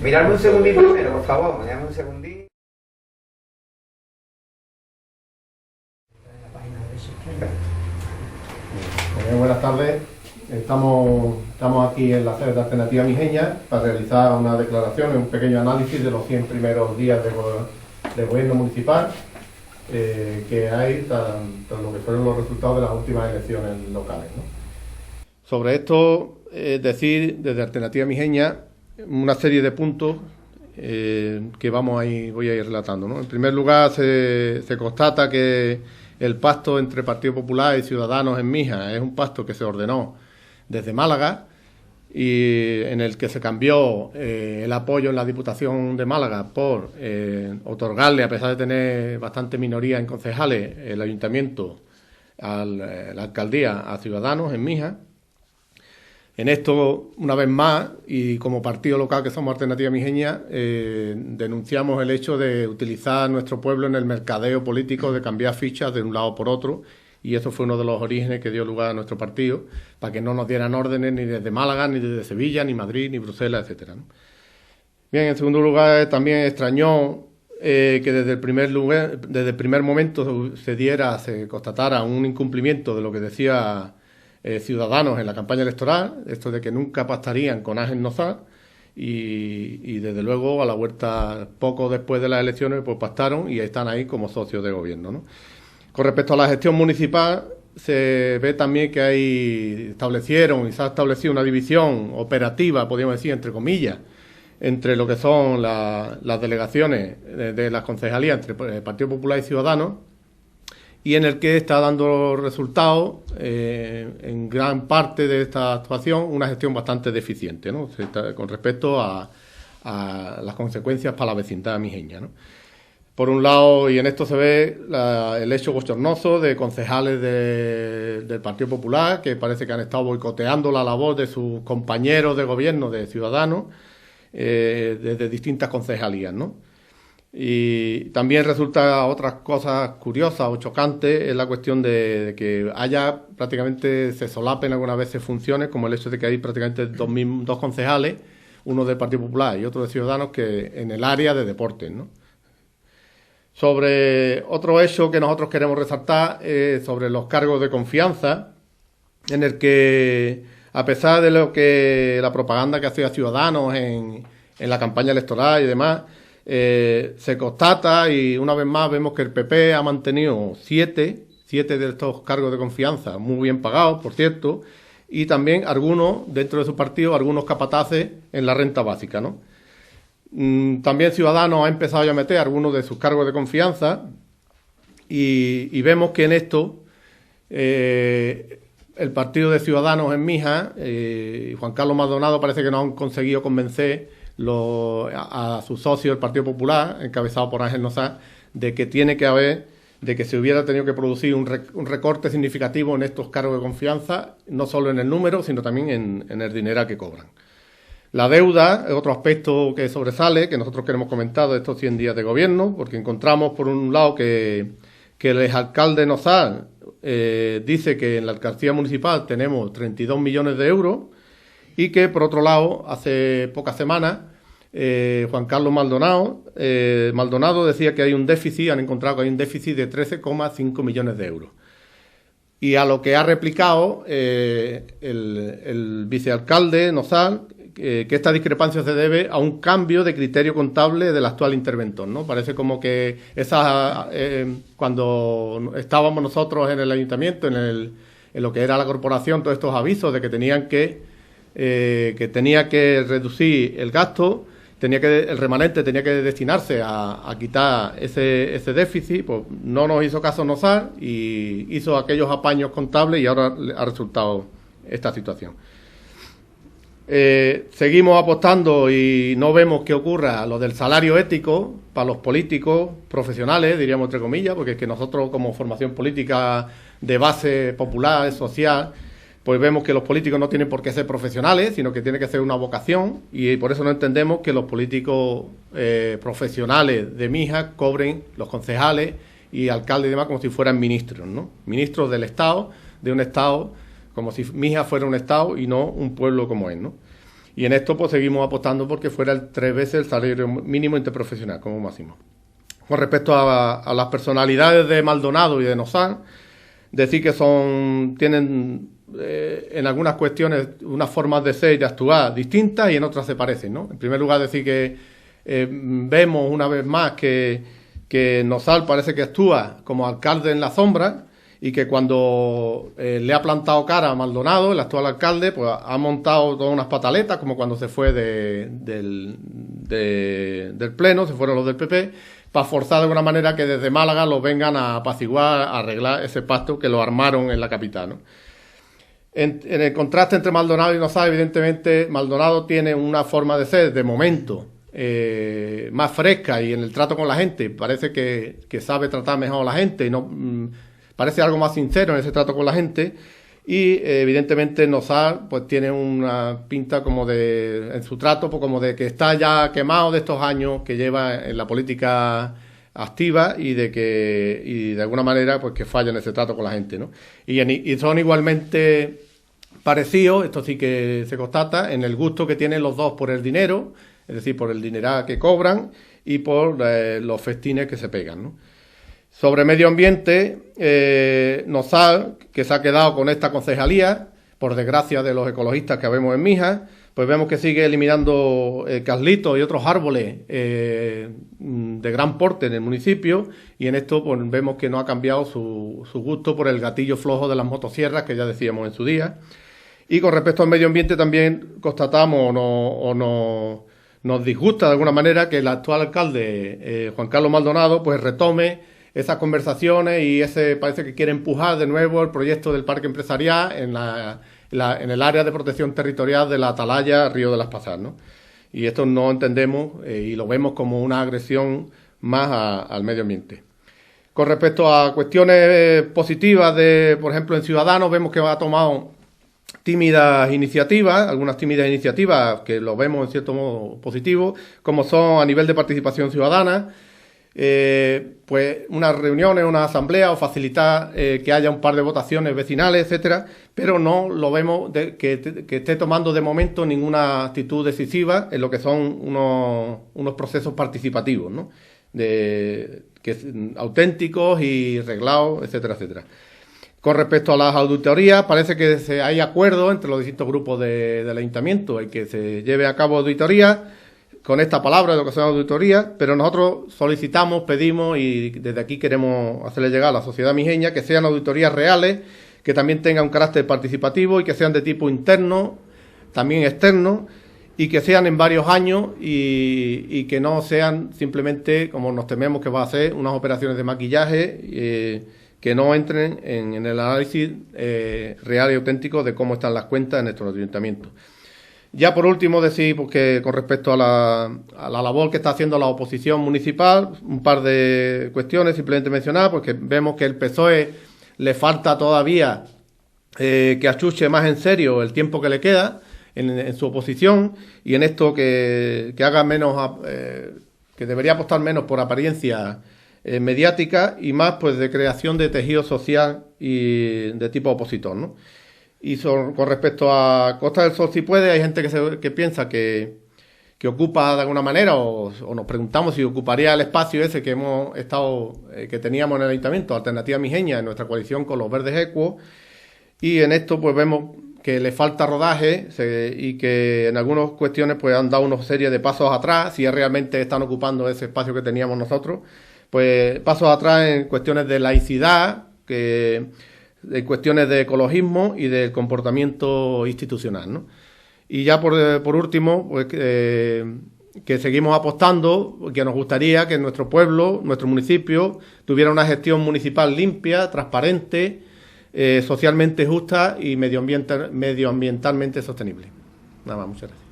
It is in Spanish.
Miradme un segundito primero, por favor, miradme un segundito. Buenas tardes. Estamos aquí en la sede de Alternativa Mijeña para realizar una declaración, un pequeño análisis de los 100 primeros días de gobierno municipal que hay tras lo que fueron los resultados de las últimas elecciones locales, ¿no? Sobre esto, decir desde Alternativa Mijeña una serie de puntos que voy a ir relatando, ¿no? En primer lugar, se constata que el pacto entre Partido Popular y Ciudadanos en Mija es un pacto que se ordenó desde Málaga y en el que se cambió el apoyo en la Diputación de Málaga por otorgarle, a pesar de tener bastante minoría en concejales, el ayuntamiento, la alcaldía a Ciudadanos en Mija. En esto, una vez más, y como partido local que somos Alternativa Mijeña, denunciamos el hecho de utilizar nuestro pueblo en el mercadeo político, de cambiar fichas de un lado por otro, y eso fue uno de los orígenes que dio lugar a nuestro partido, para que no nos dieran órdenes ni desde Málaga, ni desde Sevilla, ni Madrid, ni Bruselas, etcétera, ¿no? Bien, en segundo lugar, también extrañó que desde el primer momento se constatara un incumplimiento de lo que decía Ciudadanos en la campaña electoral, esto de que nunca pactarían con Ángel Nozal, y desde luego a la vuelta, poco después de las elecciones, pues pactaron y están ahí como socios de gobierno, ¿no? Con respecto a la gestión municipal, se ve también que se ha establecido una división operativa, podríamos decir, entre comillas, entre lo que son las delegaciones de las concejalías entre Partido Popular y Ciudadanos, y en el que está dando resultados, en gran parte de esta actuación, una gestión bastante deficiente, ¿no? Con respecto a las consecuencias para la vecindad mijeña, ¿no? Por un lado, y en esto se ve el hecho bochornoso de concejales del Partido Popular, que parece que han estado boicoteando la labor de sus compañeros de gobierno de Ciudadanos desde distintas concejalías, ¿no? Y también resulta otras cosas curiosas o chocantes es la cuestión de que prácticamente se solapen algunas veces funciones, como el hecho de que hay prácticamente dos concejales, uno del Partido Popular y otro de Ciudadanos, que en el área de deportes, ¿no? Sobre otro hecho que nosotros queremos resaltar es sobre los cargos de confianza, en el que, a pesar de la propaganda que hacía Ciudadanos en la campaña electoral y demás, se constata, y una vez más vemos que el PP ha mantenido siete de estos cargos de confianza, muy bien pagados, por cierto, y también algunos, dentro de su partido, algunos capataces en la renta básica, ¿no? También Ciudadanos ha empezado ya a meter algunos de sus cargos de confianza y vemos que en esto el partido de Ciudadanos en Mija y Juan Carlos Maldonado parece que no han conseguido convencer a sus socios del Partido Popular, encabezado por Ángel Nozal, de que se hubiera tenido que producir un recorte significativo en estos cargos de confianza, no solo en el número, sino también en el dinero que cobran. La deuda es otro aspecto que sobresale, que nosotros queremos comentar de estos 100 días de gobierno, porque encontramos, por un lado, que el exalcalde Nozal dice que en la alcaldía municipal tenemos 32 millones de euros y que, por otro lado, hace pocas semanas, Juan Carlos Maldonado decía que han encontrado que hay un déficit de 13,5 millones de euros. Y a lo que ha replicado el vicealcalde Nozal, que esta discrepancia se debe a un cambio de criterio contable del actual interventor, ¿no? Parece como que cuando estábamos nosotros en el ayuntamiento, en lo que era la corporación, todos estos avisos de que tenía que reducir el gasto, el remanente tenía que destinarse a quitar ese déficit, pues no nos hizo caso Nozal y hizo aquellos apaños contables y ahora ha resultado esta situación. Seguimos apostando y no vemos que ocurra lo del salario ético para los políticos profesionales, diríamos entre comillas, porque es que nosotros como formación política de base popular, social, pues vemos que los políticos no tienen por qué ser profesionales, sino que tiene que ser una vocación, y por eso no entendemos que los políticos profesionales de Mija cobren, los concejales y alcaldes y demás, como si fueran ministros, ¿no? Ministros del Estado, de un Estado como si Mijas fuera un estado y no un pueblo como es, ¿no? Y en esto pues seguimos apostando porque fuera 3 veces el salario mínimo interprofesional como máximo. Con respecto a las personalidades de Maldonado y de Nozal, decir que tienen en algunas cuestiones unas formas de ser y de actuar distintas y en otras se parecen, ¿no? En primer lugar, decir que vemos una vez más que Nozal parece que actúa como alcalde en la sombra y que cuando le ha plantado cara a Maldonado, el actual alcalde, pues ha montado todas unas pataletas, como cuando se fue del Pleno, se fueron los del PP, para forzar de alguna manera que desde Málaga los vengan a apaciguar, a arreglar ese pacto que lo armaron en la capital, ¿no? En el contraste entre Maldonado y Nozal, evidentemente, Maldonado tiene una forma de ser, de momento, más fresca y en el trato con la gente. Parece que sabe tratar mejor a la gente y no parece algo más sincero en ese trato con la gente. Y evidentemente Nozal pues tiene una pinta como en su trato, pues como de que está ya quemado de estos años que lleva en la política activa y de alguna manera pues que falla en ese trato con la gente, ¿no? Y son igualmente parecidos, esto sí que se constata, en el gusto que tienen los dos por el dinero, es decir, por el dineral que cobran y por los festines que se pegan, ¿no? Sobre medio ambiente, Nozal, que se ha quedado con esta concejalía, por desgracia de los ecologistas que vemos en Mijas, pues vemos que sigue eliminando caslitos y otros árboles de gran porte en el municipio, y en esto pues, vemos que no ha cambiado su gusto por el gatillo flojo de las motosierras, que ya decíamos en su día. Y con respecto al medio ambiente también constatamos nos disgusta de alguna manera que el actual alcalde, Juan Carlos Maldonado, pues retome esas conversaciones y parece que quiere empujar de nuevo el proyecto del parque empresarial en el área de protección territorial de la Atalaya Río de las Pasas, ¿no? Y esto no entendemos y lo vemos como una agresión más al medio ambiente. Con respecto a cuestiones positivas por ejemplo, en Ciudadanos, vemos que ha tomado algunas tímidas iniciativas que lo vemos en cierto modo positivo, como son a nivel de participación ciudadana, pues unas reuniones, una asamblea o facilitar que haya un par de votaciones vecinales, etcétera, pero no lo vemos que esté tomando de momento ninguna actitud decisiva en lo que son unos procesos participativos, ¿no? Auténticos y reglados, etcétera, etcétera. Con respecto a las auditorías, parece que hay acuerdo entre los distintos grupos del ayuntamiento en que se lleve a cabo auditorías con esta palabra de lo que son auditorías, pero nosotros solicitamos, pedimos y desde aquí queremos hacerle llegar a la sociedad mijeña que sean auditorías reales, que también tengan un carácter participativo y que sean de tipo interno, también externo, y que sean en varios años y que no sean simplemente, como nos tememos que va a ser, unas operaciones de maquillaje que no entren en el análisis real y auténtico de cómo están las cuentas en nuestros ayuntamientos. Ya por último decir porque con respecto a la labor que está haciendo la oposición municipal, un par de cuestiones simplemente mencionar, porque vemos que el PSOE le falta todavía que achuche más en serio el tiempo que le queda en su oposición y en esto que haga menos, que debería apostar menos por apariencia mediática y más pues de creación de tejido social y de tipo opositor, ¿no? Y con respecto a Costa del Sol, si puede, hay gente que piensa que ocupa de alguna manera, o nos preguntamos si ocuparía el espacio ese que que teníamos en el Ayuntamiento, Alternativa Mijeña, en nuestra coalición con los Verdes Equos, y en esto pues vemos que le falta rodaje y que en algunas cuestiones pues han dado una serie de pasos atrás, si realmente están ocupando ese espacio que teníamos nosotros, pues pasos atrás en cuestiones de laicidad, de cuestiones de ecologismo y de comportamiento institucional, ¿no? Y ya por último, pues que seguimos apostando, que nos gustaría que nuestro pueblo, nuestro municipio, tuviera una gestión municipal limpia, transparente, socialmente justa y medioambientalmente sostenible. Nada más, muchas gracias.